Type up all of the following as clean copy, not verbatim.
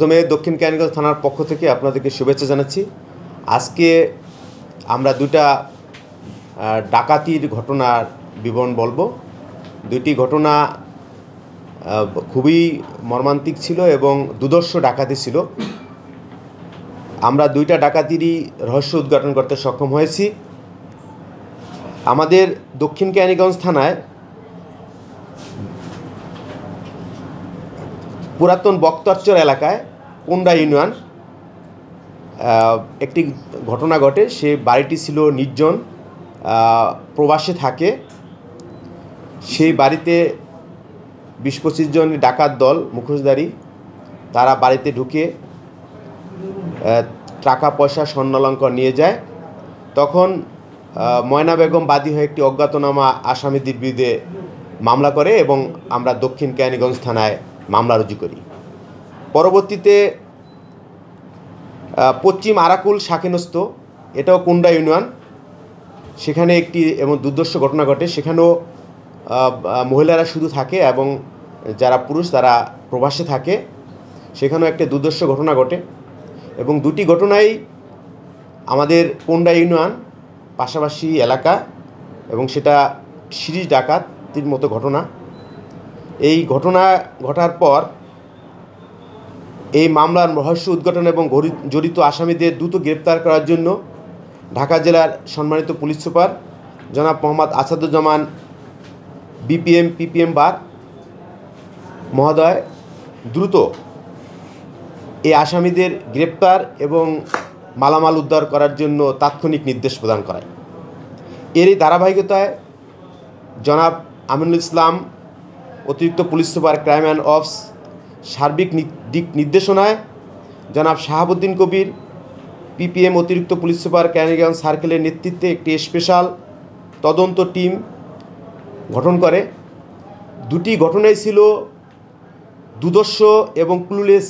প্রথমে দক্ষিণ কেরানীগঞ্জ থানার পক্ষ থেকে আপনাদেরকে শুভেচ্ছা জানাচ্ছি। আজকে আমরা দুটা ডাকাতির ঘটনার বিবরণ বলবো। দুইটি ঘটনা খুবই মর্মান্তিক ছিল এবং দুর্ধর্ষ ডাকাতি ছিল। আমরা দুইটা ডাকাতিরই রহস্য উদ্ঘাটন করতে সক্ষম হয়েছি। আমাদের দক্ষিণ কেরানীগঞ্জ থানায় পুরাতন বক্তারচর এলাকায় কোন্ডা ইউনিয়ন একটি ঘটনা ঘটে। সে বাড়িটি ছিল নির্জন, প্রবাসে থাকে। সেই বাড়িতে ২০-২৫ জন ডাকাত দল মুখোশধারী তারা বাড়িতে ঢুকে টাকা পয়সা স্বর্ণালঙ্কার নিয়ে যায়। তখন ময়না বেগম বাদী হয়ে একটি অজ্ঞাতনামা আসামিদের বিরুদ্ধে মামলা করে এবং আমরা দক্ষিণ কেরানীগঞ্জ থানায় মামলা রুজু করি। পরবর্তীতে পশ্চিম আরাকুল শাকিনস্ত, এটাও কোন্ডা ইউনিয়ন, সেখানে একটি এবং দুর্ধর্ষ ঘটনা ঘটে। সেখানেও মহিলারা শুধু থাকে এবং যারা পুরুষ তারা প্রবাসে থাকে। সেখানেও একটা দুর্ধর্ষ ঘটনা ঘটে এবং দুটি ঘটনাই আমাদের কোন্ডা ইউনিয়ন পাশাপাশি এলাকা এবং সেটা সিরিজ ডাকাতির মতো ঘটনা। এই ঘটনা ঘটার পর এই মামলার রহস্য উদ্ঘাটন এবং জড়িত আসামিদের দ্রুত গ্রেপ্তার করার জন্য ঢাকা জেলার সম্মানিত পুলিশ সুপার জনাব মোহাম্মদ আসাদুজ্জামান পিপিএম বার মহোদয় দ্রুত এই আসামিদের গ্রেপ্তার এবং মালামাল উদ্ধার করার জন্য তাৎক্ষণিক নির্দেশ প্রদান করায়। এরই ধারাবাহিকতায় জনাব আমিনুল ইসলাম অতিরিক্ত police super crime and ops সার্বিক দিক নির্দেশনায় জনাব শাহাবুদ্দিন কবির পিপিএম অতিরিক্ত পুলিশ সুপার কেরানীগঞ্জ সার্কেলের নেতৃত্বে একটি স্পেশাল তদন্ত টিম গঠন করে। দুটি ঘটনাই ছিল দুর্ধর্ষ এবং ক্লুলেস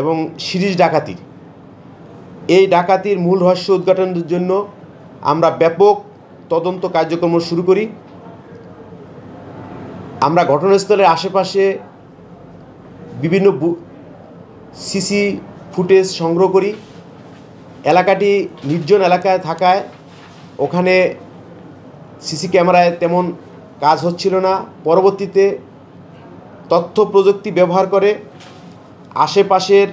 এবং সিরিজ ডাকাতি। এই ডাকাতির মূল রহস্য উদ্ঘাটনের জন্য আমরা ব্যাপক তদন্ত কার্যক্রম শুরু করি। আমরা ঘটনাস্থলের আশেপাশে বিভিন্ন সিসি ফুটেজ সংগ্রহ করি। এলাকাটি নির্জন এলাকায় থাকায় ওখানে সিসি ক্যামেরায় তেমন কাজ হচ্ছিল না। পরবর্তীতে তথ্য প্রযুক্তি ব্যবহার করে আশেপাশের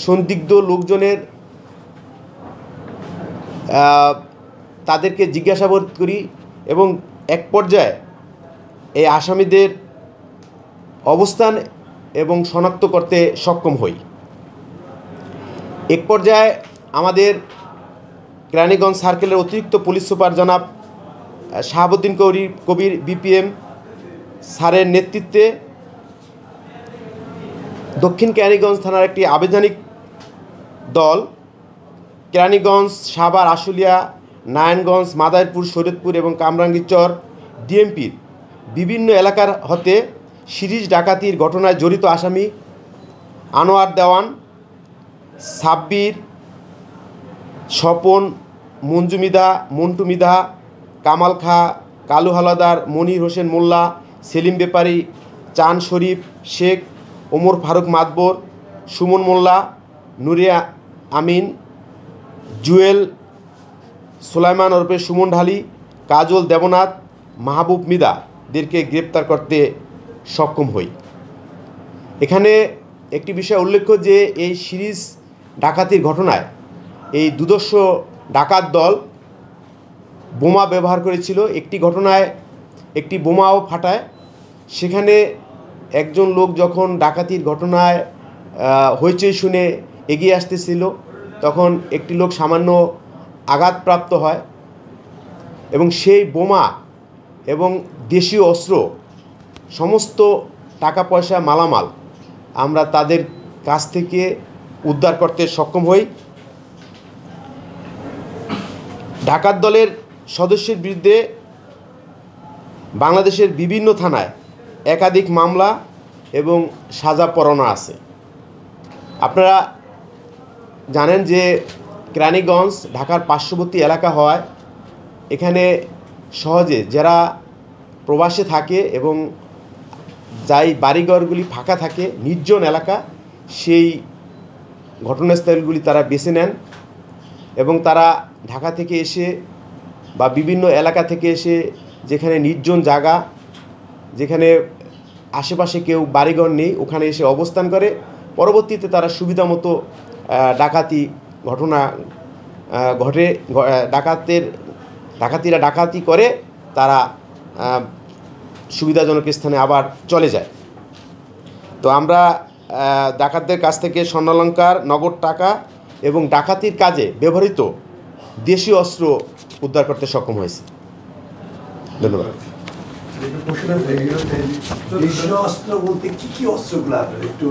সন্দিগ্ধ লোকজনের তাদেরকে জিজ্ঞাসাবাদ করি এবং এক পর্যায়ে এই আসামিদের অবস্থান এবং শনাক্ত করতে সক্ষম হই। এক পর্যায়ে আমাদের কেরানীগঞ্জ সার্কেলের অতিরিক্ত পুলিশ সুপার জনাব শাহাবুদ্দিন কবির বিপিএম স্যারের নেতৃত্বে দক্ষিণ কেরানীগঞ্জ থানার একটি আবেদনিক দল কেরানীগঞ্জ, সাভার, আশুলিয়া, নারায়ণগঞ্জ, মাদারীপুর, শরীয়তপুর এবং কামরাঙ্গীরচর ডিএমপির বিভিন্ন এলাকার হতে সিরিজ ডাকাতির ঘটনায় জড়িত আসামি আনোয়ার দেওয়ান, সাব্বির, স্বপন, মঞ্জুমিদা, মন্টু মিদা, কামাল খা, কালু হালাদার, মনির হোসেন মোল্লা, সেলিম ব্যাপারী, চান শরীফ শেখ, ওমর ফারুক মাতবর, সুমন মোল্লা, নুরিয়া আমিন, জুয়েল সুলাইমান ওরফে সুমন ঢালি, কাজল দেবনাথ, মাহবুব মিদাদেরকে গ্রেপ্তার করতে সক্ষম হই। এখানে একটি বিষয় উল্লেখ্য যে এই সিরিজ ডাকাতির ঘটনায় এই দুর্ধর্ষ ডাকাত দল বোমা ব্যবহার করেছিল। একটি ঘটনায় একটি বোমাও ফাটায়। সেখানে একজন লোক যখন ডাকাতির ঘটনায় হইচই শুনে এগিয়ে আসতেছিল তখন একটি লোক সামান্য আঘাতপ্রাপ্ত হয় এবং সেই বোমা এবং দেশীয় অস্ত্র সমস্ত টাকা পয়সা মালামাল আমরা তাদের কাছ থেকে উদ্ধার করতে সক্ষম হই। ডাকাত দলের সদস্যের বিরুদ্ধে বাংলাদেশের বিভিন্ন থানায় একাধিক মামলা এবং সাজা পরোয়ানা আছে। আপনারা জানেন যে কেরানীগঞ্জ ঢাকার পার্শ্ববর্তী এলাকা হওয়ায় এখানে সহজে যারা প্রবাসে থাকে এবং যাই বাড়িঘরগুলি ফাঁকা থাকে, নির্জন এলাকা, সেই ঘটনাস্থলগুলি তারা বেছে নেন এবং তারা ঢাকা থেকে এসে বা বিভিন্ন এলাকা থেকে এসে যেখানে নির্জন জায়গা, যেখানে আশেপাশে কেউ বাড়িঘর নেই, ওখানে এসে অবস্থান করে। পরবর্তীতে তারা সুবিধা মতো ডাকাতি ঘটনা ঘটে, ডাকাতিরা ডাকাতি করে তারা সুবিধাজনক স্থানে আবার চলে যায়। তো আমরা ডাকাতদের কাছ থেকে স্বর্ণালঙ্কার, নগদ টাকা এবং ডাকাতির কাজে ব্যবহৃত দেশীয় অস্ত্র উদ্ধার করতে সক্ষম হয়েছে। ধন্যবাদ। দেশীয় অস্ত্র বলতে কি অস্ত্রগুলো একটু?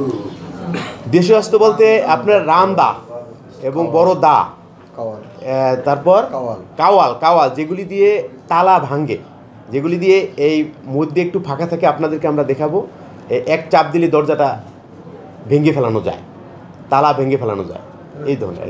দেশীয় অস্ত্র বলতে আপনার রাম দা এবং বড় দা, তারপর কাওয়াল, যেগুলি দিয়ে তালা ভাঙে, যেগুলি দিয়ে এই মধ্যে একটু ফাঁকা থাকে, আপনাদেরকে আমরা দেখাবো। এক চাপ দিলে দরজাটা ভেঙে ফেলানো যায়, তালা ভেঙে ফেলানো যায়, এই ধরনের।